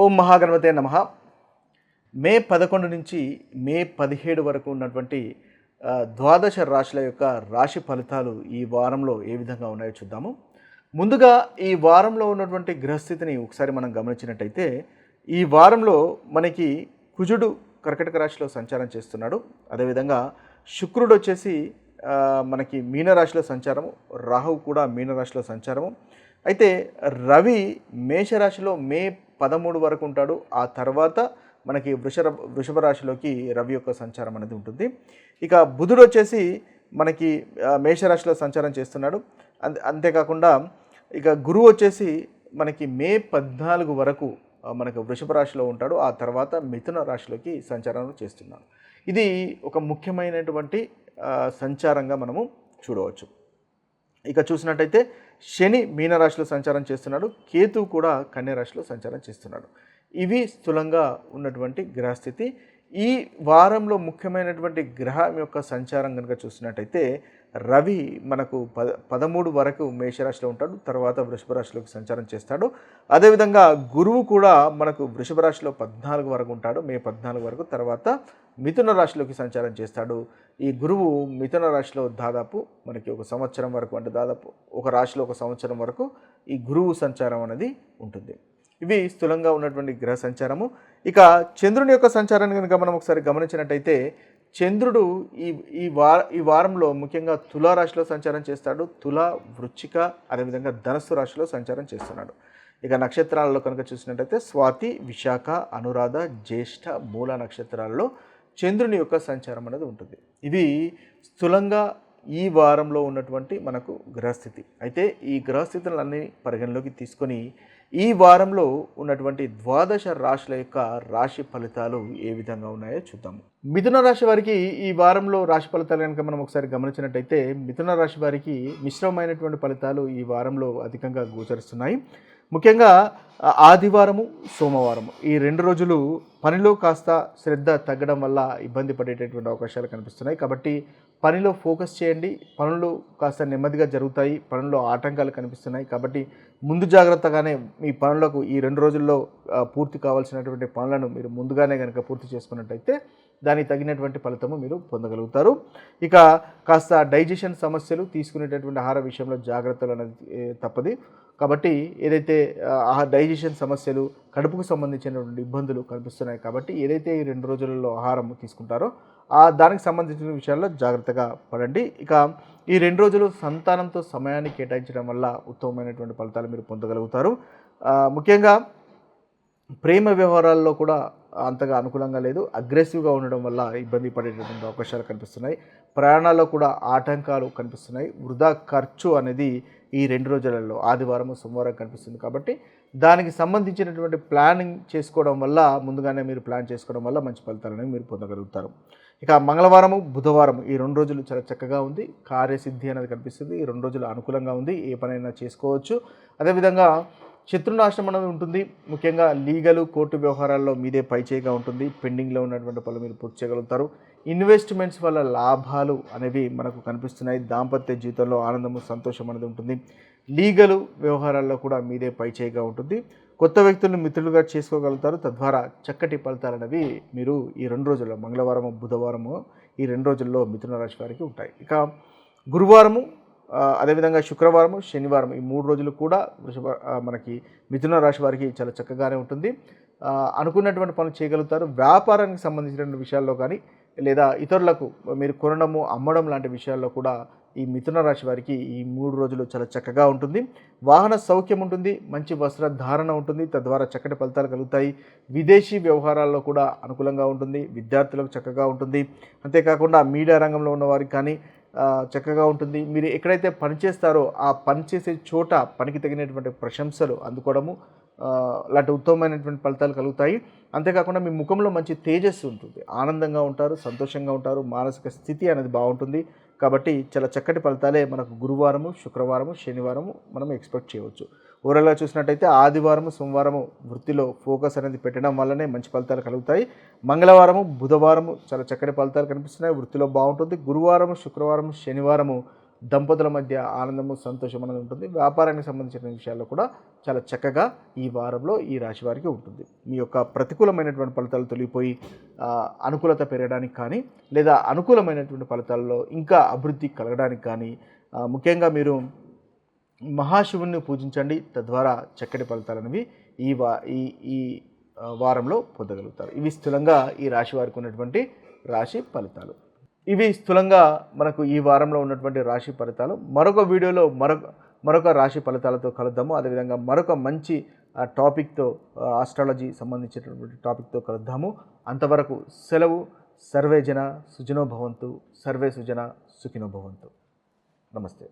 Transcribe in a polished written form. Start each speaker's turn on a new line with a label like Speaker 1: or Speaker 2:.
Speaker 1: ఓం మహాగణపతే నమః. మే 11 నుంచి మే 17 వరకు ఉన్నటువంటి ద్వాదశ రాశుల యొక్క రాశి ఫలితాలు ఈ వారంలో ఏ విధంగా ఉన్నాయో చూద్దాము. ముందుగా ఈ వారంలో ఉన్నటువంటి గ్రహస్థితిని ఒకసారి మనం గమనించినట్టయితే ఈ వారంలో మనకి కుజుడు కర్కటక రాశిలో సంచారం చేస్తున్నాడు. అదేవిధంగా శుక్రుడు వచ్చేసి మనకి మీనరాశిలో సంచారము, రాహువు కూడా మీనరాశిలో సంచారము. అయితే రవి మేషరాశిలో మే 13 వరకు ఉంటాడు. ఆ తర్వాత మనకి వృషభ రాశిలోకి రవి యొక్క సంచారం అనేది ఉంటుంది. ఇక బుధుడు వచ్చేసి మనకి మేషరాశిలో సంచారం చేస్తున్నాడు. అంతేకాకుండా ఇక గురువు వచ్చేసి మనకి మే 14 వరకు మనకు వృషభ రాశిలో ఉంటాడు. ఆ తర్వాత మిథున రాశిలోకి సంచారం చేస్తున్నాడు. ఇది ఒక ముఖ్యమైనటువంటి సంచారంగా మనము చూడవచ్చు. ఇక చూసినట్టయితే శని మీనరాశిలో సంచారం చేస్తున్నాడు, కేతువు కూడా కన్య రాశిలో సంచారం చేస్తున్నాడు. ఇవి స్థూలంగా ఉన్నటువంటి గ్రహస్థితి. ఈ వారంలో ముఖ్యమైనటువంటి గ్రహం యొక్క సంచారం కనుక చూసినట్టయితే రవి మనకు 13 వరకు మేషరాశిలో ఉంటాడు, తర్వాత వృషభ రాశిలోకి సంచారం చేస్తాడు. అదేవిధంగా గురువు కూడా మనకు వృషభ రాశిలో 14 వరకు ఉంటాడు, మే 14 వరకు. తర్వాత మిథున రాశిలోకి సంచారం చేస్తాడు. ఈ గురువు మిథున రాశిలో దాదాపు మనకి ఒక సంవత్సరం వరకు, అంటే దాదాపు ఒక రాశిలో ఒక సంవత్సరం వరకు ఈ గురువు సంచారం అనేది ఉంటుంది. ఇవి స్థూలంగా ఉన్నటువంటి గ్రహ సంచారము. ఇక చంద్రుని యొక్క సంచారాన్ని కనుక మనం ఒకసారి గమనించినట్టయితే చంద్రుడు ఈ వారంలో ముఖ్యంగా తులారాశిలో సంచారం చేస్తాడు. తుల, వృశ్చిక, అదేవిధంగా ధనస్సు రాశిలో సంచారం చేస్తున్నాడు. ఇక నక్షత్రాలలో కనుక చూసినట్టయితే స్వాతి, విశాఖ, అనురాధ, జ్యేష్ఠ, మూల నక్షత్రాలలో చంద్రుని యొక్క సంచారం అనేది ఉంటుంది. ఇవి స్థూలంగా ఈ వారంలో ఉన్నటువంటి మనకు గ్రహస్థితి. అయితే ఈ గ్రహస్థితులన్నీ పరిగణలోకి తీసుకొని ఈ వారంలో ఉన్నటువంటి ద్వాదశ రాశుల యొక్క రాశి ఫలితాలు ఏ విధంగా ఉన్నాయో చూద్దాము. మిథున రాశి వారికి ఈ వారంలో రాశి ఫలితాలు కనుక మనం ఒకసారి గమనించినట్టయితే మిథున రాశి వారికి మిశ్రమమైనటువంటి ఫలితాలు ఈ వారంలో అధికంగా గోచరిస్తున్నాయి. ముఖ్యంగా ఆదివారము, సోమవారము ఈ 2 రోజులు పనిలో కాస్త శ్రద్ధ తగ్గడం వల్ల ఇబ్బంది పడేటటువంటి అవకాశాలు కనిపిస్తున్నాయి. కాబట్టి పనిలో ఫోకస్ చేయండి. పనులు కాస్త నెమ్మదిగా జరుగుతాయి. పనుల్లో ఆటంకాలు కనిపిస్తున్నాయి. కాబట్టి ముందు జాగ్రత్తగానే మీ పనులకు ఈ 2 రోజుల్లో పూర్తి కావాల్సినటువంటి పనులను మీరు ముందుగానే కనుక పూర్తి చేసుకున్నట్టయితే దానికి తగినటువంటి ఫలితము మీరు పొందగలుగుతారు. ఇక కాస్త డైజెషన్ సమస్యలు, తీసుకునేటటువంటి ఆహార విషయంలో జాగ్రత్తలు అనేది తప్పది. కాబట్టి ఏదైతే డైజెషన్ సమస్యలు, కడుపుకు సంబంధించినటువంటి ఇబ్బందులు కనిపిస్తున్నాయి. కాబట్టి ఏదైతే ఈ 2 రోజులలో ఆహారం తీసుకుంటారో దానికి సంబంధించిన విషయాల్లో జాగ్రత్తగా పడండి. ఇక ఈ 2 రోజులు సంతానంతో సమయాన్ని కేటాయించడం వల్ల ఉత్తమమైనటువంటి ఫలితాలు మీరు పొందగలుగుతారు. ముఖ్యంగా ప్రేమ వ్యవహారాల్లో కూడా అంతగా అనుకూలంగా లేదు. అగ్రెసివ్గా ఉండడం వల్ల ఇబ్బంది పడేటటువంటి అవకాశాలు కనిపిస్తున్నాయి. ప్రయాణాల్లో కూడా ఆటంకాలు కనిపిస్తున్నాయి. వృధా ఖర్చు అనేది ఈ 2 రోజులలో ఆదివారం, సోమవారం కనిపిస్తుంది. కాబట్టి దానికి సంబంధించినటువంటి ప్లానింగ్ చేసుకోవడం వల్ల, ముందుగానే మీరు ప్లాన్ చేసుకోవడం వల్ల మంచి ఫలితాలను మీరు పొందగలుగుతారు. ఇక మంగళవారము, బుధవారం ఈ 2 రోజులు చాలా చక్కగా ఉంది. కార్యసిద్ధి అనేది కనిపిస్తుంది. ఈ 2 రోజులు అనుకూలంగా ఉంది. ఏ పనైనా చేసుకోవచ్చు. అదేవిధంగా శత్రునాశనం అనేది ఉంటుంది. ముఖ్యంగా లీగలు, కోర్టు వ్యవహారాల్లో మీదే పైచేయిగా ఉంటుంది. పెండింగ్లో ఉన్నటువంటి పనులు మీరు పూర్తి చేయగలుగుతారు. ఇన్వెస్ట్మెంట్స్ వల్ల లాభాలు అనేవి మనకు కనిపిస్తున్నాయి. దాంపత్య జీవితంలో ఆనందము, సంతోషం అనేది ఉంటుంది. లీగలు వ్యవహారాల్లో కూడా మీదే పైచేయిగా ఉంటుంది. కొత్త వ్యక్తులను మిత్రులుగా చేసుకోగలుగుతారు. తద్వారా చక్కటి ఫలితాలు అనేవి మీరు ఈ 2 రోజుల్లో, మంగళవారము, బుధవారము ఈ 2 రోజుల్లో మిథున రాశి వారికి ఉంటాయి. ఇక గురువారము, అదేవిధంగా శుక్రవారము, శనివారం ఈ 3 రోజులు కూడా మనకి మిథున రాశి వారికి చాలా చక్కగానే ఉంటుంది. అనుకున్నటువంటి పనులు చేయగలుగుతారు. వ్యాపారానికి సంబంధించిన విషయాల్లో కానీ, లేదా ఇతరులకు మీరు కొనడము, అమ్మడం లాంటి విషయాల్లో కూడా ఈ మిథున రాశి వారికి ఈ 3 రోజులు చాలా చక్కగా ఉంటుంది. వాహన సౌఖ్యం ఉంటుంది. మంచి వస్త్రధారణ ఉంటుంది. తద్వారా చక్కటి ఫలితాలు కలుగుతాయి. విదేశీ వ్యవహారాల్లో కూడా అనుకూలంగా ఉంటుంది. విద్యార్థులకు చక్కగా ఉంటుంది. అంతేకాకుండా మీడియా రంగంలో ఉన్నవారికి కానీ చక్కగా ఉంటుంది. మీరు ఎక్కడైతే పనిచేస్తారో ఆ పనిచేసే చోట పనికి తగినటువంటి ప్రశంసలు అందుకోవడము లాంటి ఉత్తమమైనటువంటి ఫలితాలు కలుగుతాయి. అంతేకాకుండా మీ ముఖంలో మంచి తేజస్సు ఉంటుంది. ఆనందంగా ఉంటారు, సంతోషంగా ఉంటారు. మానసిక స్థితి అనేది బాగుంటుంది. కాబట్టి చాలా చక్కటి ఫలితాలే మనకు గురువారము, శుక్రవారము, శనివారము మనం ఎక్స్పెక్ట్ చేయవచ్చు. ఓవరాల్గా చూసినట్టయితే ఆదివారము, సోమవారము వృత్తిలో ఫోకస్ అనేది పెట్టడం వల్లనే మంచి ఫలితాలు కలుగుతాయి. మంగళవారము, బుధవారము చాలా చక్కటి ఫలితాలు కనిపిస్తున్నాయి. వృత్తిలో బాగుంటుంది. గురువారము, శుక్రవారము, శనివారము దంపతుల మధ్య ఆనందము సంతోషం అనేది ఉంటుంది. వ్యాపారానికి సంబంధించిన విషయాల్లో కూడా చాలా చక్కగా ఈ వారంలో ఈ రాశి వారికి ఉంటుంది. మీ యొక్క ప్రతికూలమైనటువంటి ఫలితాలు తొలగిపోయి అనుకూలత పెరగడానికి కానీ, లేదా అనుకూలమైనటువంటి ఫలితాల్లో ఇంకా అభివృద్ధి కలగడానికి కానీ, ముఖ్యంగా మీరు మహాశివుని పూజించండి. తద్వారా చక్కటి ఫలితాలనేవి ఈ వారంలో పొందగలుగుతారు. ఇవి స్థూలంగా ఈ రాశి వారికి ఉన్నటువంటి రాశి ఫలితాలు. ఇవి స్థూలంగా మనకు ఈ వారంలో ఉన్నటువంటి రాశి ఫలితాలు. మరొక వీడియోలో మరొక రాశి ఫలితాలతో కలుద్దాము. అదేవిధంగా మరొక మంచి టాపిక్తో, ఆస్ట్రాలజీ సంబంధించినటువంటి టాపిక్తో కలుద్దాము. అంతవరకు సెలవు. సర్వే జన సుజనో భవంతు, సర్వే సుజన సుఖినో భవంతు. నమస్తే.